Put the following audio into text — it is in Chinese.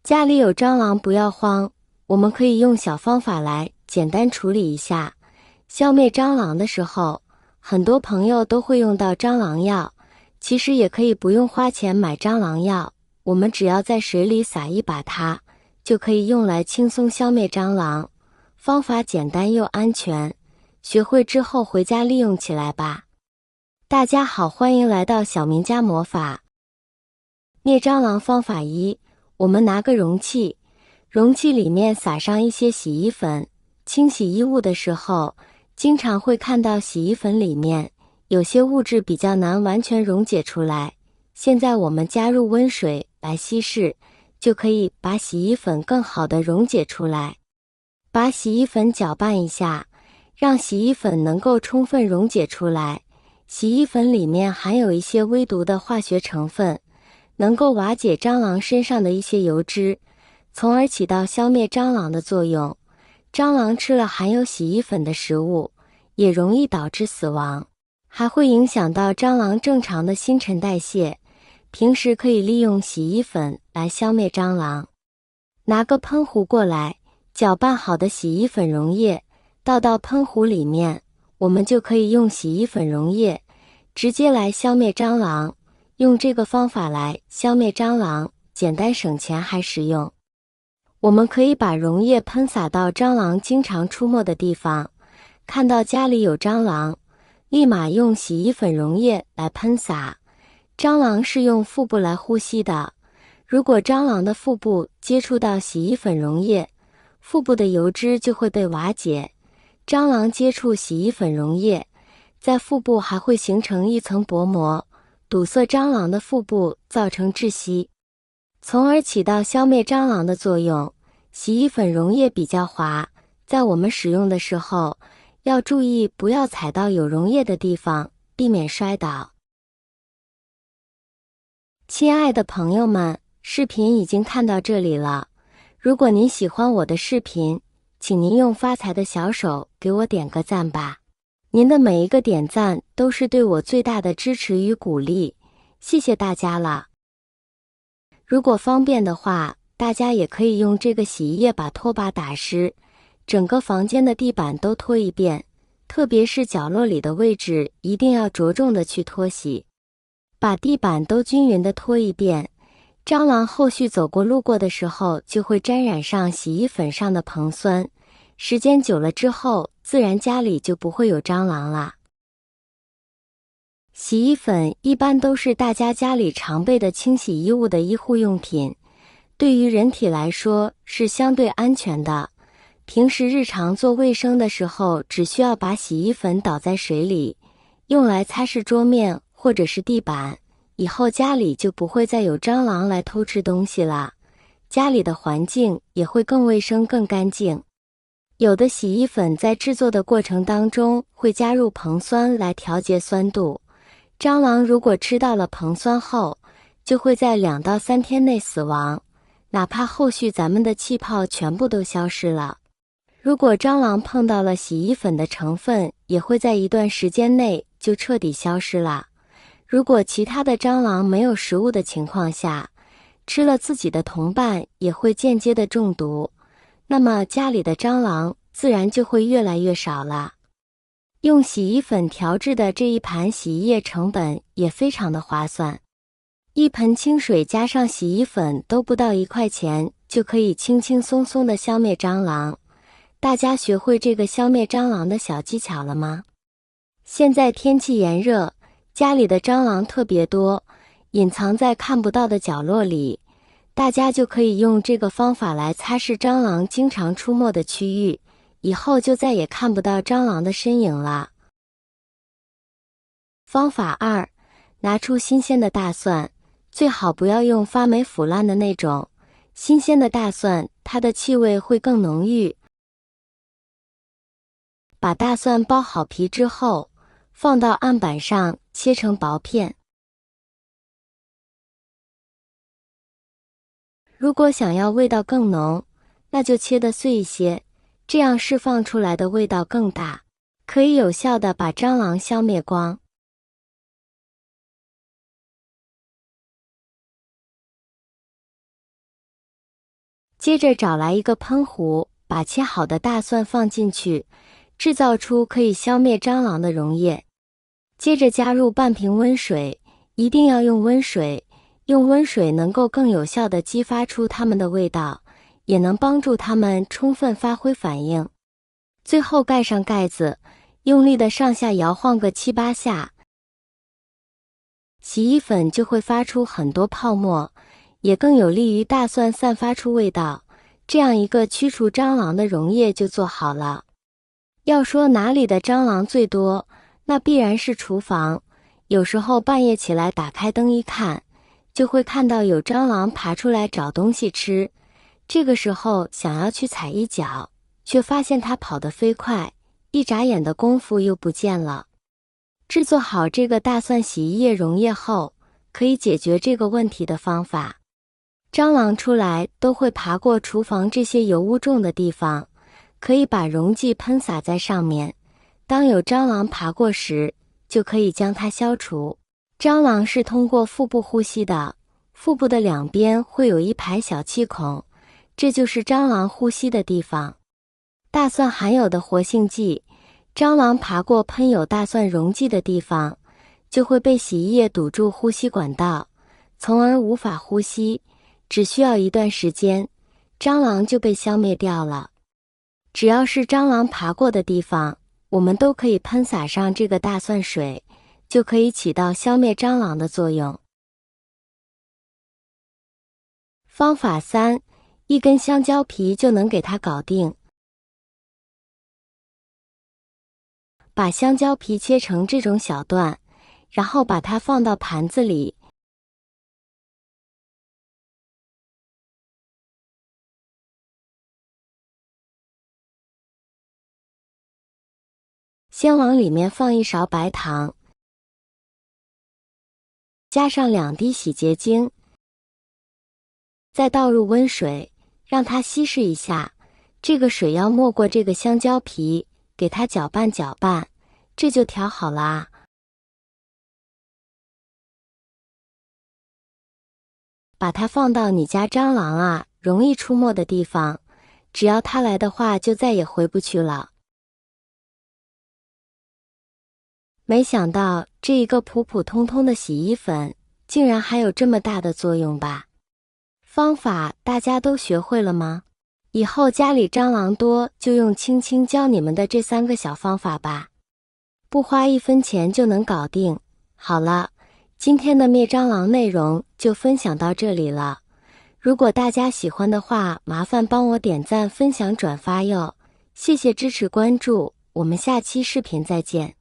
家里有蟑螂不要慌，我们可以用小方法来简单处理一下。消灭蟑螂的时候，很多朋友都会用到蟑螂药，其实也可以不用花钱买蟑螂药，我们只要在水里撒一把它，就可以用来轻松消灭蟑螂。方法简单又安全，学会之后回家利用起来吧。大家好，欢迎来到小明家魔法。灭蟑螂方法一，我们拿个容器，容器里面撒上一些洗衣粉。清洗衣物的时候，经常会看到洗衣粉里面有些物质比较难完全溶解出来。现在我们加入温水来稀释，就可以把洗衣粉更好的溶解出来。把洗衣粉搅拌一下，让洗衣粉能够充分溶解出来。洗衣粉里面含有一些微毒的化学成分，能够瓦解蟑螂身上的一些油脂，从而起到消灭蟑螂的作用。蟑螂吃了含有洗衣粉的食物，也容易导致死亡，还会影响到蟑螂正常的新陈代谢。平时可以利用洗衣粉来消灭蟑螂。拿个喷壶过来，搅拌好的洗衣粉溶液倒到喷壶里面，我们就可以用洗衣粉溶液直接来消灭蟑螂。用这个方法来消灭蟑螂，简单省钱还实用。我们可以把溶液喷洒到蟑螂经常出没的地方，看到家里有蟑螂，立马用洗衣粉溶液来喷洒。蟑螂是用腹部来呼吸的，如果蟑螂的腹部接触到洗衣粉溶液，腹部的油脂就会被瓦解。蟑螂接触洗衣粉溶液，在腹部还会形成一层薄膜，堵塞蟑螂的腹部，造成窒息，从而起到消灭蟑螂的作用。洗衣粉溶液比较滑，在我们使用的时候要注意不要踩到有溶液的地方，避免摔倒。亲爱的朋友们，视频已经看到这里了，如果您喜欢我的视频，请您用发财的小手给我点个赞吧。您的每一个点赞都是对我最大的支持与鼓励，谢谢大家了。如果方便的话，大家也可以用这个洗衣液把拖把打湿，整个房间的地板都拖一遍，特别是角落里的位置一定要着重的去拖洗，把地板都均匀的拖一遍。蟑螂后续走过路过的时候就会沾染上洗衣粉上的硼酸，时间久了之后，自然家里就不会有蟑螂了。洗衣粉一般都是大家家里常备的清洗衣物的医护用品，对于人体来说是相对安全的。平时日常做卫生的时候，只需要把洗衣粉倒在水里，用来擦拭桌面或者是地板，以后家里就不会再有蟑螂来偷吃东西了，家里的环境也会更卫生更干净。有的洗衣粉在制作的过程当中会加入硼酸来调节酸度，蟑螂如果吃到了硼酸后，就会在2到3天内死亡，哪怕后续咱们的气泡全部都消失了。如果蟑螂碰到了洗衣粉的成分，也会在一段时间内就彻底消失了。如果其他的蟑螂没有食物的情况下，吃了自己的同伴也会间接的中毒，那么家里的蟑螂自然就会越来越少了。用洗衣粉调制的这一盘洗衣液成本也非常的划算，一盆清水加上洗衣粉都不到1块钱，就可以轻轻松松的消灭蟑螂。大家学会这个消灭蟑螂的小技巧了吗？现在天气炎热，家里的蟑螂特别多，隐藏在看不到的角落里，大家就可以用这个方法来擦拭蟑螂经常出没的区域，以后就再也看不到蟑螂的身影了。方法二，拿出新鲜的大蒜，最好不要用发霉腐烂的那种，新鲜的大蒜它的气味会更浓郁。把大蒜剥好皮之后，放到案板上切成薄片。如果想要味道更浓，那就切得碎一些，这样释放出来的味道更大，可以有效地把蟑螂消灭光。接着找来一个喷壶，把切好的大蒜放进去，制造出可以消灭蟑螂的溶液。接着加入半瓶温水，一定要用温水，用温水能够更有效地激发出它们的味道，也能帮助它们充分发挥反应。最后盖上盖子，用力地上下摇晃个7、8下，洗衣粉就会发出很多泡沫，也更有利于大蒜散发出味道。这样一个驱除蟑螂的溶液就做好了。要说哪里的蟑螂最多，那必然是厨房。有时候半夜起来打开灯一看，就会看到有蟑螂爬出来找东西吃。这个时候想要去踩一脚，却发现它跑得飞快，一眨眼的功夫又不见了。制作好这个大蒜洗衣液溶液后，可以解决这个问题的方法。蟑螂出来都会爬过厨房这些油污重的地方，可以把溶剂喷洒在上面，当有蟑螂爬过时，就可以将它消除。蟑螂是通过腹部呼吸的，腹部的两边会有一排小气孔，这就是蟑螂呼吸的地方。大蒜含有的活性剂，蟑螂爬过喷有大蒜溶剂的地方，就会被洗衣液堵住呼吸管道，从而无法呼吸。只需要一段时间，蟑螂就被消灭掉了。只要是蟑螂爬过的地方，我们都可以喷洒上这个大蒜水，就可以起到消灭蟑螂的作用。方法3，一根香蕉皮就能给它搞定。把香蕉皮切成这种小段，然后把它放到盘子里。先往里面放一勺白糖，加上2滴洗洁精，再倒入温水，让它稀释一下。这个水要没过这个香蕉皮，给它搅拌搅拌，这就调好了啊。把它放到你家蟑螂容易出没的地方，只要它来的话，就再也回不去了。没想到这一个普普通通的洗衣粉，竟然还有这么大的作用吧？方法大家都学会了吗？以后家里蟑螂多，就用青青教你们的这3个小方法吧，不花1分钱就能搞定。好了，今天的灭蟑螂内容就分享到这里了。如果大家喜欢的话，麻烦帮我点赞、分享、转发哟！谢谢支持关注，我们下期视频再见。